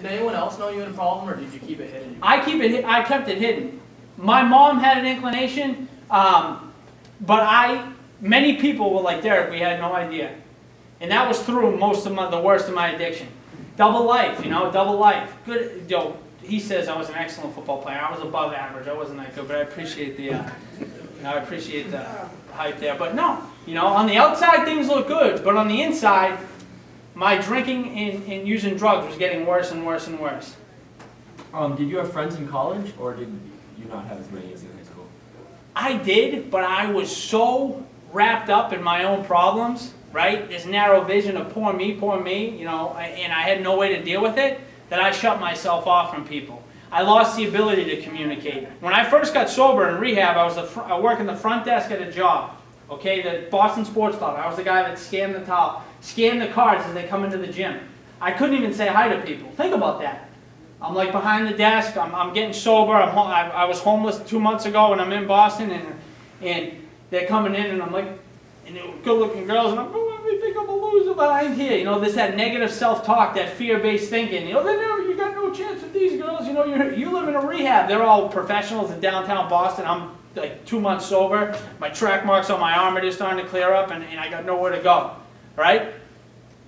Did anyone else know you had a problem, or did you keep it hidden? I kept it hidden. My mom had an inclination, but many people were like, Derek, we had no idea. And that was through most of the worst of my addiction. Double life, double life. Good, he says I was an excellent football player. I was above average. I wasn't that good, but I appreciate the hype there. But no, on the outside things look good, but on the inside, my drinking and using drugs was getting worse and worse and worse. Did you have friends in college, or did you not have as many as in high school? I did, but I was so wrapped up in my own problems, right? This narrow vision of poor me, and I had no way to deal with it, that I shut myself off from people. I lost the ability to communicate. When I first got sober in rehab, I worked in the front desk at a job, okay, the Boston Sports Club. I was the guy that scanned the cards as they come into the gym. I couldn't even say hi to people. Think about that. I'm like behind the desk, I'm getting sober, I was homeless 2 months ago and I'm in Boston, and they're coming in and I'm like, and they were good looking girls, and I'm going, I think I'm a loser behind here. There's that negative self-talk, that fear-based thinking. You got no chance with these girls, you live in a rehab. They're all professionals in downtown Boston. I'm like 2 months sober, my track marks on my arm are just starting to clear up, and I got nowhere to go, right?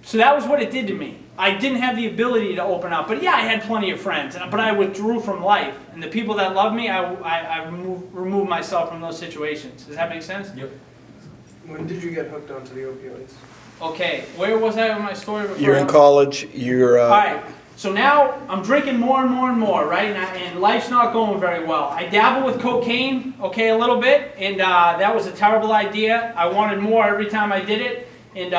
So that was what it did to me. I didn't have the ability to open up. But yeah, I had plenty of friends, but I withdrew from life. And the people that loved me, I removed myself from those situations. Does that make sense? Yep. When did you get hooked onto the opioids? Okay, where was I in my story before? You're in college, All right, so now I'm drinking more and more and more, right? And life's not going very well. I dabble with cocaine, okay, a little bit, and that was a terrible idea. I wanted more every time I did it, and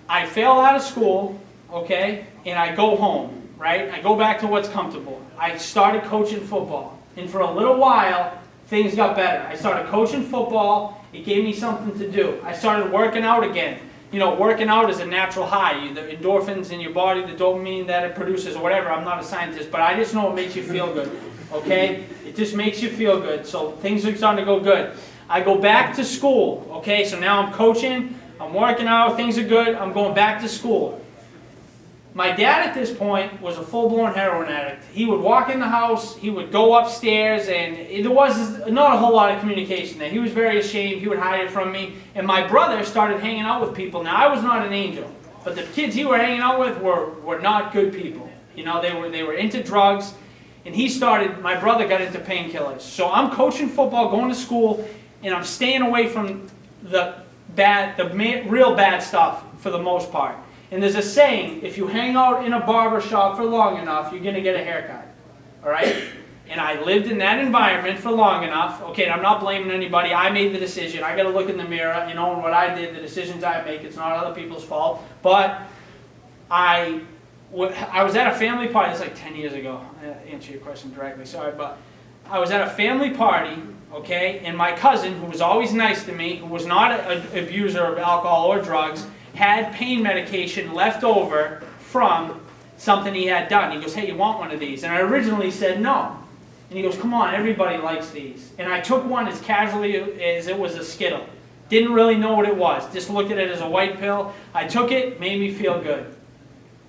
I fail out of school, okay, and I go home, right? I go back to what's comfortable. I started coaching football, and for a little while, things got better. I started coaching football. It gave me something to do. I started working out again. Working out is a natural high. The endorphins in your body, the dopamine that it produces, or whatever. I'm not a scientist, but I just know it makes you feel good, okay? It just makes you feel good, so things are starting to go good. I go back to school, okay? So now I'm coaching. I'm working out, things are good, I'm going back to school. My dad at this point was a full-blown heroin addict. He would walk in the house, he would go upstairs, and there was not a whole lot of communication there. He was very ashamed, he would hide it from me. And my brother started hanging out with people. Now, I was not an angel, but the kids he were hanging out with were not good people. They were into drugs, and my brother got into painkillers. So I'm coaching football, going to school, and I'm staying away from the real bad stuff for the most part. And there's a saying, if you hang out in a barber shop for long enough, you're going to get a haircut. All right? And I lived in that environment for long enough. Okay, and I'm not blaming anybody. I made the decision. I got to look in the mirror and own what I did, the decisions I make. It's not other people's fault. But I was at a family party. It's like 10 years ago. I answer your question directly. Sorry, but I was at a family party. Okay, and my cousin, who was always nice to me, who was not an abuser of alcohol or drugs, had pain medication left over from something he had done. He goes, hey, you want one of these? And I originally said no. And he goes, come on, everybody likes these. And I took one as casually as it was a Skittle. Didn't really know what it was. Just looked at it as a white pill. I took it, made me feel good.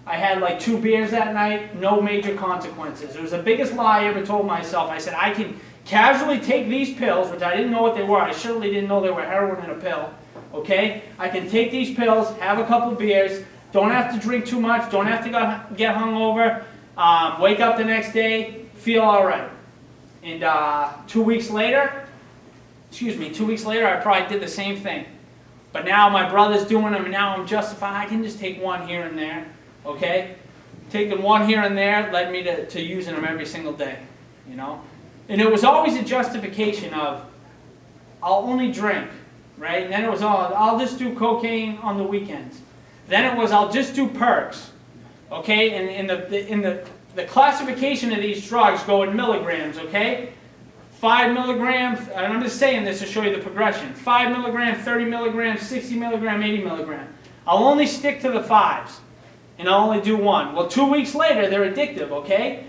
I had like 2 beers that night, no major consequences. It was the biggest lie I ever told myself. I said, I can casually take these pills, which I didn't know what they were. I certainly didn't know they were heroin in a pill. Okay? I can take these pills, have a couple beers, don't have to drink too much, don't have to get hungover, wake up the next day, feel all right. And 2 weeks later, I probably did the same thing. But now my brother's doing them, and now I'm justified. I can just take one here and there. Okay? Taking one here and there led me to using them every single day. And it was always a justification of, I'll only drink, right? And then it was, I'll just do cocaine on the weekends. Then it was, I'll just do perks, okay? And the classification of these drugs go in milligrams, okay? 5 milligrams, and I'm just saying this to show you the progression. 5 milligrams, 30 milligrams, 60 milligram, 80 milligram. I'll only stick to the 5s, and I'll only do one. Well, 2 weeks later, they're addictive, okay?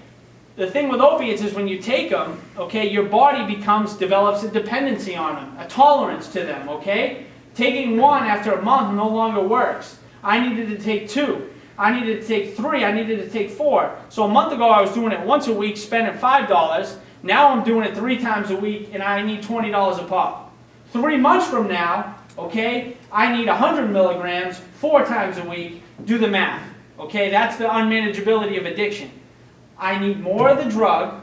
The thing with opiates is when you take them, okay, your body develops a dependency on them, a tolerance to them, okay? Taking one after a month no longer works. I needed to take 2. I needed to take 3, I needed to take 4. So a month ago I was doing it once a week, spending $5. Now I'm doing it 3 times a week, and I need $20 a pop. 3 months from now, okay, I need 100 milligrams 4 times a week. Do the math. Okay, that's the unmanageability of addiction. I need more of the drug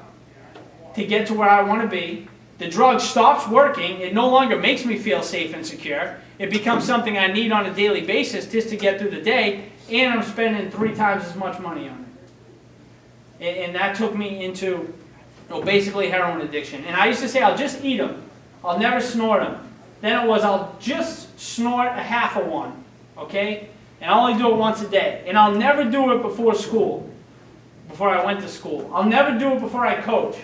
to get to where I want to be. The drug stops working. It no longer makes me feel safe and secure. It becomes something I need on a daily basis just to get through the day, and I'm spending 3 times as much money on it. And that took me into basically heroin addiction. And I used to say, I'll just eat them. I'll never snort them. Then it was, I'll just snort a half of one. Okay? And I'll only do it once a day. And I'll never do it before school. Before I went to school. I'll never do it before I coach.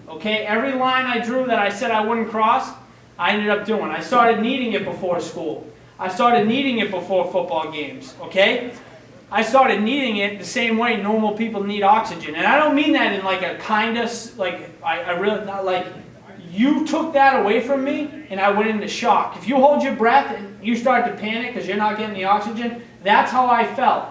Okay? Every line I drew that I said I wouldn't cross, I ended up doing. I started needing it before school. I started needing it before football games. Okay? I started needing it the same way normal people need oxygen. And I don't mean that in like a kind of, like, I really, not like, you took that away from me and I went into shock. If you hold your breath and you start to panic because you're not getting the oxygen, that's how I felt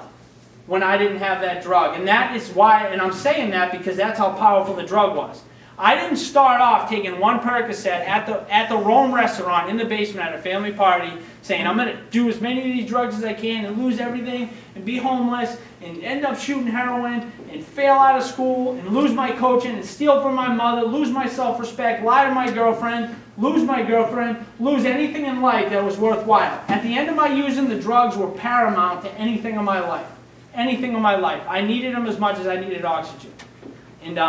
when I didn't have that drug. And that is why, and I'm saying that because that's how powerful the drug was. I didn't start off taking 1 Percocet at the Rome restaurant in the basement at a family party saying I'm going to do as many of these drugs as I can and lose everything and be homeless and end up shooting heroin and fail out of school and lose my coaching and steal from my mother, lose my self-respect, lie to my girlfriend, lose anything in life that was worthwhile. At the end of my using, the drugs were paramount to anything in my life. Anything in my life. I needed them as much as I needed oxygen. And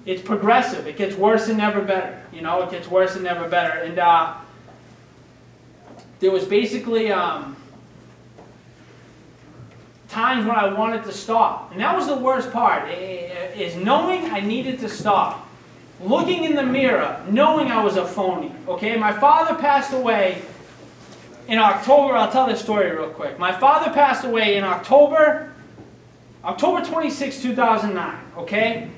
it's progressive. It gets worse and never better. You know, it gets worse and never better. And there was basically times when I wanted to stop. And that was the worst part, is knowing I needed to stop. Looking in the mirror, knowing I was a phony. Okay, my father passed away in October. I'll tell this story real quick. My father passed away in October 26, 2009. Okay?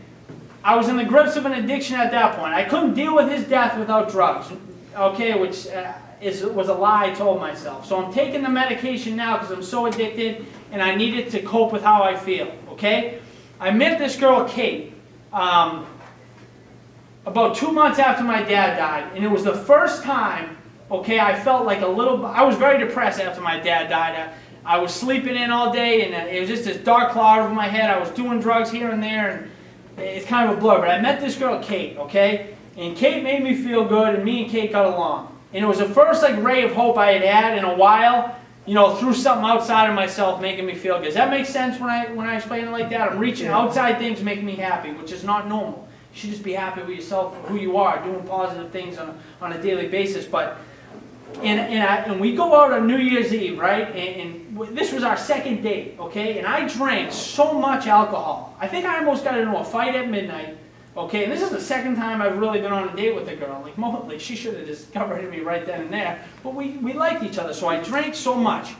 I was in the grips of an addiction at that point. I couldn't deal with his death without drugs, okay, which was a lie I told myself. So I'm taking the medication now because I'm so addicted and I need it to cope with how I feel, okay? I met this girl, Kate, about 2 months after my dad died, and it was the first time, okay, I felt like I was very depressed after my dad died. I was sleeping in all day and it was just this dark cloud over my head. I was doing drugs here and there, and it's kind of a blur, but I met this girl, Kate, okay? And Kate made me feel good, and me and Kate got along. And it was the first like ray of hope I had in a while, you know, through something outside of myself making me feel good. Does that make sense when I explain it like that? I'm reaching outside things making me happy, which is not normal. You should just be happy with yourself, who you are, doing positive things on a daily basis. But and we go out on New Year's Eve, right? And this was our second date, okay? And I drank so much alcohol. I think I almost got into a fight at midnight, okay? And this is the second time I've really been on a date with a girl. Like she should have just covered me right then and there. But we liked each other, so I drank so much.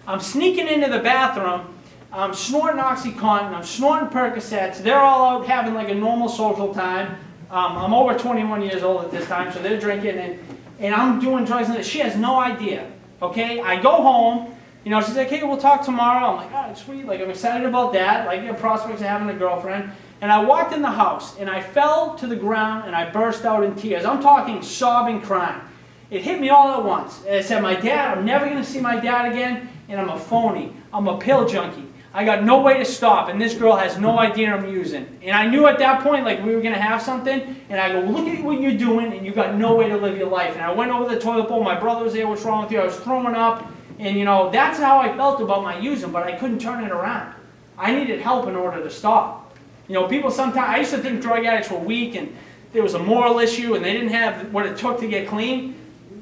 I'm sneaking into the bathroom. I'm snorting OxyContin. I'm snorting Percocets. They're all out having like a normal social time. I'm over 21 years old at this time, so they're drinking, and I'm doing drugs, and she has no idea, okay? I go home, you know, she's like, hey, we'll talk tomorrow. I'm like, oh, sweet, like I'm excited about that, like the prospects of having a girlfriend. And I walked in the house, and I fell to the ground, and I burst out in tears. I'm talking sobbing, crying. It hit me all at once. And I said, my dad, I'm never going to see my dad again, and I'm a phony. I'm a pill junkie. I got no way to stop, and this girl has no idea I'm using. And I knew at that point, like, we were going to have something, and I go, look at what you're doing, and you got no way to live your life. And I went over the toilet bowl, my brother was there, what's wrong with you? I was throwing up, and, you know, that's how I felt about my using, but I couldn't turn it around. I needed help in order to stop. You know, people sometimes, I used to think drug addicts were weak, and there was a moral issue, and they didn't have what it took to get clean.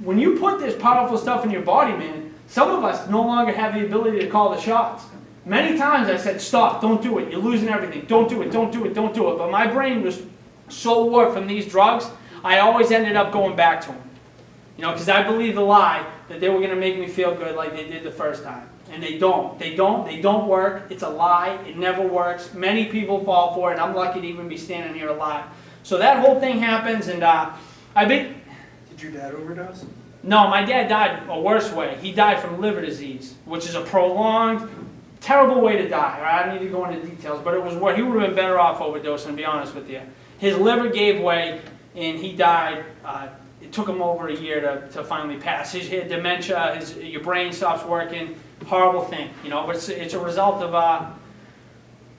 When you put this powerful stuff in your body, man, some of us no longer have the ability to call the shots. Many times I said, stop, don't do it, you're losing everything, don't do it, don't do it, don't do it. But my brain was so warped from these drugs, I always ended up going back to them. You know, because I believed the lie that they were going to make me feel good like they did the first time. And they don't. They don't work. It's a lie. It never works. Many people fall for it, and I'm lucky to even be standing here alive. So that whole thing happens, and Did your dad overdose? No, my dad died a worse way. He died from liver disease, which is a prolonged terrible way to die. Right? I don't need to go into details, but it was where he would have been better off overdosing, to be honest with you. His liver gave way, and he died. It took him over a year to finally pass. He had dementia. Your brain stops working. Horrible thing, you know. But it's a result of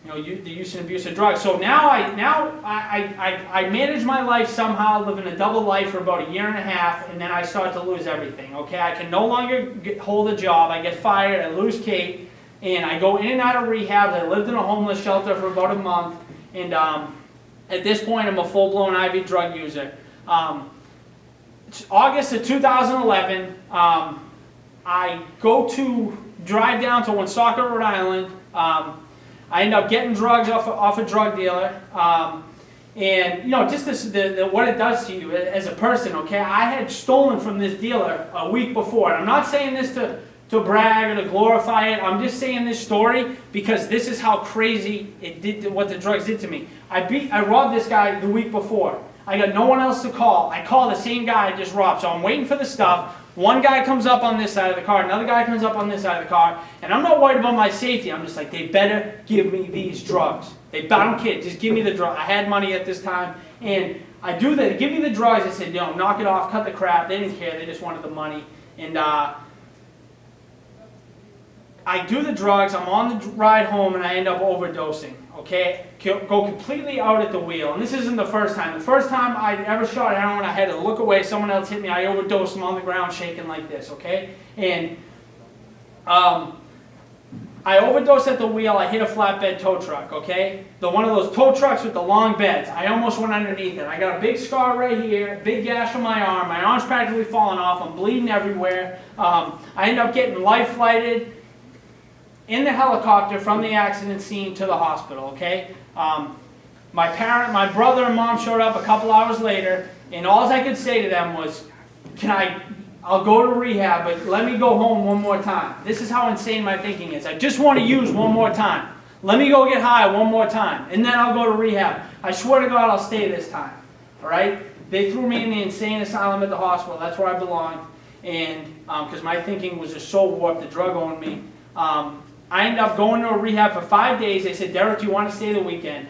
the use and abuse of drugs. So now I manage my life somehow, living a double life for about a year and a half, and then I start to lose everything. Okay, I can no longer hold a job. I get fired. I lose Kate, and I go in and out of rehab. I lived in a homeless shelter for about a month, and at this point, I'm a full-blown IV drug user. It's August of 2011. I drive down to Woonsocket, Rhode Island. I end up getting drugs off a drug dealer, and you know, just what it does to you as a person. Okay, I had stolen from this dealer a week before, and I'm not saying this to brag or to glorify it. I'm just saying this story because this is how crazy it did, what the drugs did to me. I robbed this guy the week before. I got no one else to call. I call the same guy I just robbed, so I'm waiting for the stuff. One guy comes up on this side of the car, another guy comes up on this side of the car, and I'm not worried about my safety. I'm just like, they better give me these drugs. I don't kid, just give me the drug. I had money at this time, and I do that. They give me the drugs. I said, no, knock it off, cut the crap. They didn't care. They just wanted the money. And I do the drugs. I'm on the ride home, and I end up overdosing. Okay, go completely out at the wheel. And this isn't the first time. The first time I ever shot heroin, I had to look away. Someone else hit me. I overdosed. I'm on the ground shaking like this. Okay, and I overdosed at the wheel. I hit a flatbed tow truck. Okay, one of those tow trucks with the long beds. I almost went underneath it. I got a big scar right here, big gash on my arm. My arm's practically falling off. I'm bleeding everywhere. I end up getting life flighted in the helicopter from the accident scene to the hospital, okay? My brother and mom showed up a couple hours later, and all I could say to them was, I'll go to rehab, but let me go home one more time. This is how insane my thinking is. I just want to use one more time. Let me go get high one more time, and then I'll go to rehab. I swear to God I'll stay this time, all right? They threw me in the insane asylum at the hospital. That's where I belonged, and because my thinking was just so warped, the drug owned me. I ended up going to a rehab for 5 days. They said, Derek, do you want to stay the weekend?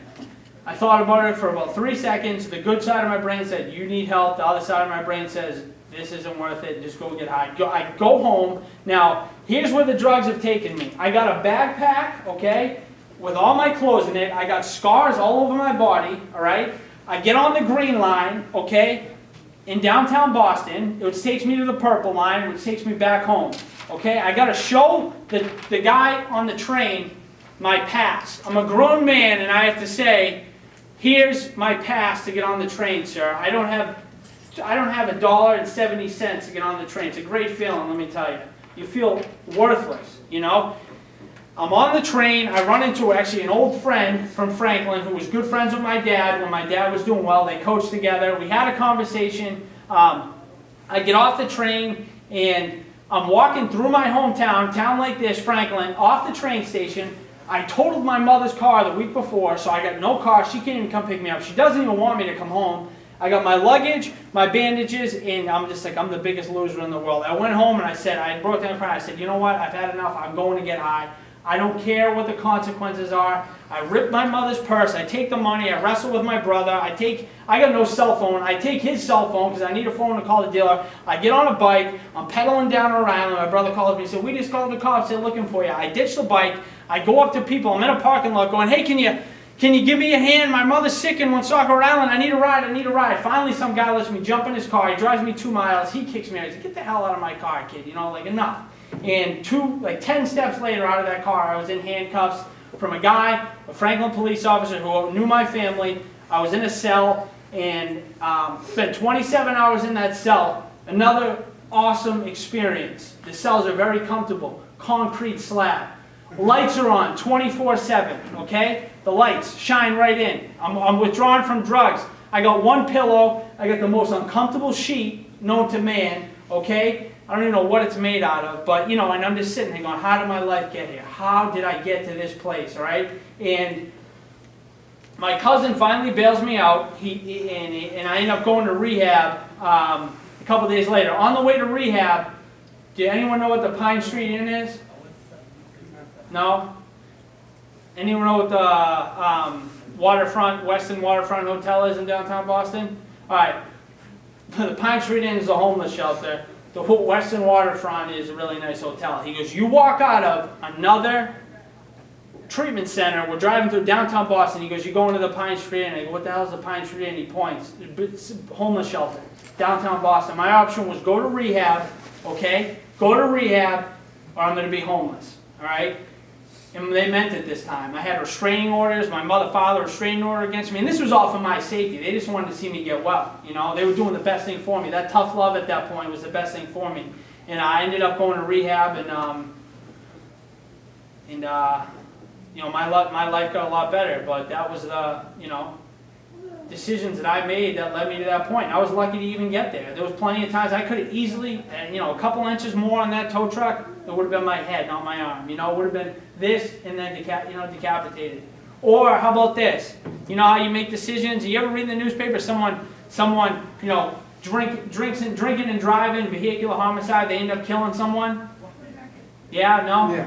I thought about it for about 3 seconds. The good side of my brain said, you need help. The other side of my brain says, this isn't worth it. Just go get high. I go home. Now, here's where the drugs have taken me. I got a backpack, okay, with all my clothes in it. I got scars all over my body, all right? I get on the green line, okay, in downtown Boston, which takes me to the purple line, which takes me back home. Okay, I got to show the guy on the train my pass. I'm a grown man, and I have to say, here's my pass to get on the train, sir. I don't have $1.70 to get on the train. It's a great feeling, let me tell you. You feel worthless, you know. I'm on the train. I run into actually an old friend from Franklin who was good friends with my dad when my dad was doing well. They coached together. We had a conversation. I get off the train, and I'm walking through my hometown, town like this, Franklin, off the train station. I totaled my mother's car the week before, so I got no car. She can't even come pick me up. She doesn't even want me to come home. I got my luggage, my bandages, and I'm just like, I'm the biggest loser in the world. I went home and I said, I broke down crying. I said, you know what? I've had enough. I'm going to get high. I don't care what the consequences are. I rip my mother's purse. I take the money. I wrestle with my brother. I got no cell phone. I take his cell phone because I need a phone to call the dealer. I get on a bike. I'm pedaling down Rhode Island. My brother calls me and said, we just called the cops. They're looking for you. I ditch the bike. I go up to people. I'm in a parking lot going, hey, can you give me a hand? My mother's sick in Woonsocket, Rhode Island. I need a ride. I need a ride. Finally, some guy lets me jump in his car. He drives me 2 miles. He kicks me out. He said, get the hell out of my car, kid. You know, like, enough. And 10 steps later out of that car, I was in handcuffs from a guy, a Franklin police officer who knew my family. I was in a cell and spent 27 hours in that cell. Another awesome experience. The cells are very comfortable. Concrete slab. Lights are on 24/7, okay? The lights shine right in. I'm withdrawn from drugs. I got one pillow. I got the most uncomfortable sheet known to man, okay? I don't even know what it's made out of, but, you know, and I'm just sitting there going, how did my life get here? How did I get to this place, all right? And my cousin finally bails me out, and I end up going to rehab a couple days later. On the way to rehab, do anyone know what the Pine Street Inn is? No? Anyone know what the waterfront, Weston Waterfront Hotel is in downtown Boston? All right, the Pine Street Inn is a homeless shelter. The Western Waterfront is a really nice hotel. He goes, you walk out of another treatment center, we're driving through downtown Boston, he goes, you're going to the Pine Street Inn. I go, what the hell is the Pine Street Inn? He points, it's a homeless shelter, downtown Boston. My option was go to rehab, okay? Go to rehab, or I'm gonna be homeless, all right? And they meant it this time. I had restraining orders, my mother, father, restraining order against me, and this was all for my safety. They just wanted to see me get well, you know? They were doing the best thing for me. That tough love at that point was the best thing for me. And I ended up going to rehab, and you know, my life got a lot better, but that was the, you know, decisions that I made that led me to that point. I was lucky to even get there. There was plenty of times I could have easily, you know, a couple inches more on that tow truck, it would have been my head, not my arm. You know, it would have been this and then decapitated. Or how about this? You know how you make decisions? You ever read in the newspaper someone, you know, drinking and driving, vehicular homicide, they end up killing someone? Yeah, no? Yeah.